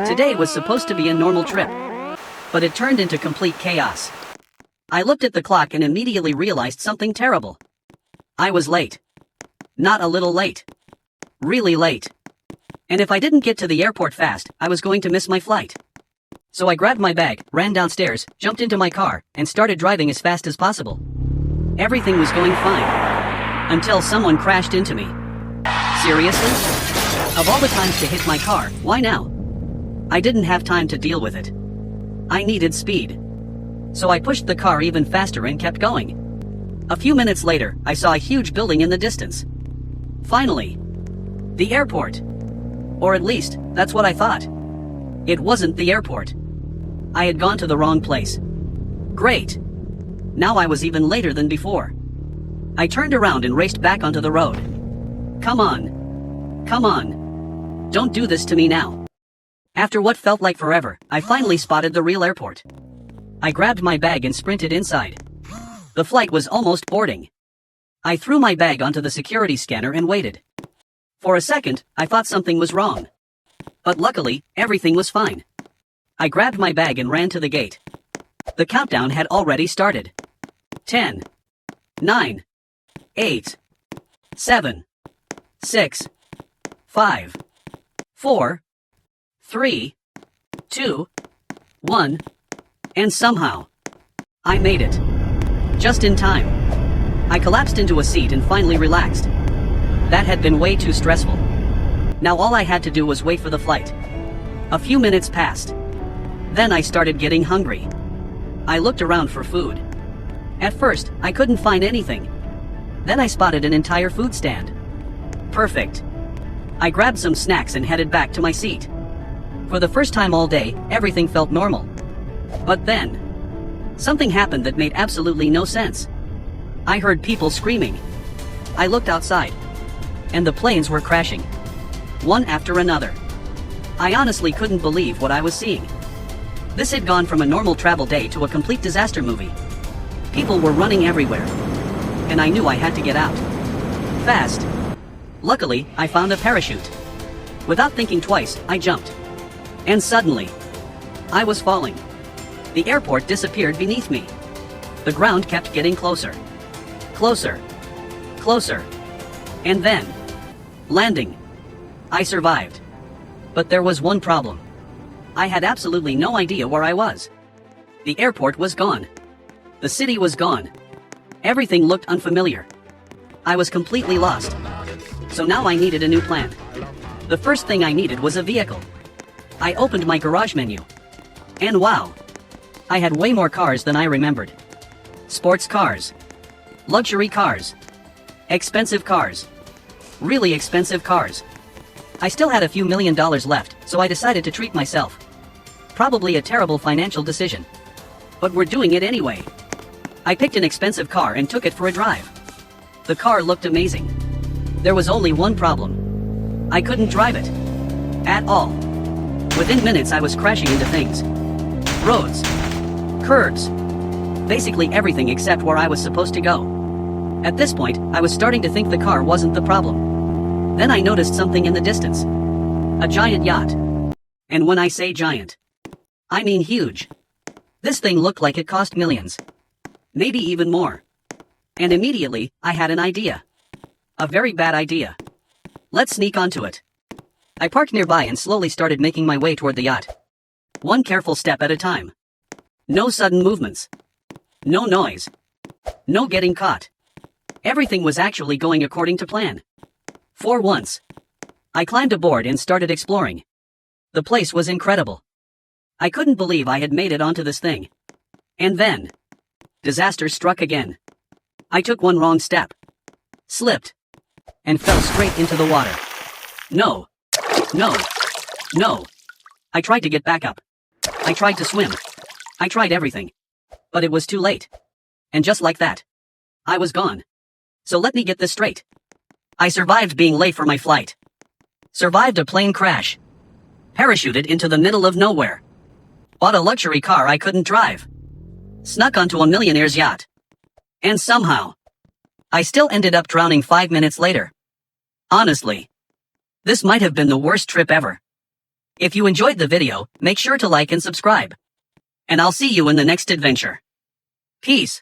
Today was supposed to be a normal trip, but it turned into complete chaos. I looked at the clock and immediately realized something terrible. I was late. Not a little late. Really late. And if I didn't get to the airport fast, I was going to miss my flight. So I grabbed my bag, ran downstairs, jumped into my car, and started driving as fast as possible. Everything was going fine. Until someone crashed into me. Seriously? Of all the times to hit my car, why now? I didn't have time to deal with it. I needed speed. So I pushed the car even faster and kept going. A few minutes later, I saw a huge building in the distance. Finally. The airport. Or at least, that's what I thought. It wasn't the airport. I had gone to the wrong place. Great. Now I was even later than before. I turned around and raced back onto the road. Come on. Come on. Don't do this to me now. After what felt like forever, I finally spotted the real airport. I grabbed my bag and sprinted inside. The flight was almost boarding. I threw my bag onto the security scanner and waited. For a second, I thought something was wrong. But luckily, everything was fine. I grabbed my bag and ran to the gate. The countdown had already started. 10, 9, 8, 7, 6, 5, 4, 3, 2, 1, and somehow, I made it. Just in time. I collapsed into a seat and finally relaxed. That had been way too stressful. Now all I had to do was wait for the flight. A few minutes passed. Then I started getting hungry. I looked around for food. At first, I couldn't find anything. Then I spotted an entire food stand. Perfect. I grabbed some snacks and headed back to my seat. For the first time all day, everything felt normal. But then, something happened that made absolutely no sense. I heard people screaming. I looked outside. And the planes were crashing. One after another. I honestly couldn't believe what I was seeing. This had gone from a normal travel day to a complete disaster movie. People were running everywhere. And I knew I had to get out. Fast. Luckily, I found a parachute. Without thinking twice, I jumped. And suddenly, I was falling. The airport disappeared beneath me. The ground kept getting closer. Closer. Closer. And then, landing. I survived. But there was one problem. I had absolutely no idea where I was. The airport was gone. The city was gone. Everything looked unfamiliar. I was completely lost. So now I needed a new plan. The first thing I needed was a vehicle. I opened my garage menu. And wow! I had way more cars than I remembered. Sports cars. Luxury cars. Expensive cars. Really expensive cars. I still had a few $1,000,000 left, so I decided to treat myself. Probably a terrible financial decision. But we're doing it anyway. I picked an expensive car and took it for a drive. The car looked amazing. There was only one problem. I couldn't drive it. At all. Within minutes I was crashing into things. Roads. Curbs. Basically everything except where I was supposed to go. At this point, I was starting to think the car wasn't the problem. Then I noticed something in the distance. A giant yacht. And when I say giant, I mean huge. This thing looked like it cost millions. Maybe even more. And immediately, I had an idea. A very bad idea. Let's sneak onto it. I parked nearby and slowly started making my way toward the yacht. One careful step at a time. No sudden movements. No noise. No getting caught. Everything was actually going according to plan. For once. I climbed aboard and started exploring. The place was incredible. I couldn't believe I had made it onto this thing. And then, disaster struck again. I took one wrong step. Slipped. And fell straight into the water. No. No. No. I tried to get back up. I tried to swim. I tried everything. But it was too late. And just like that, I was gone. So let me get this straight. I survived being late for my flight. Survived a plane crash. Parachuted into the middle of nowhere. Bought a luxury car I couldn't drive. Snuck onto a millionaire's yacht. And somehow, I still ended up drowning 5 minutes later. Honestly, this might have been the worst trip ever. If you enjoyed the video, make sure to like and subscribe. And I'll see you in the next adventure. Peace.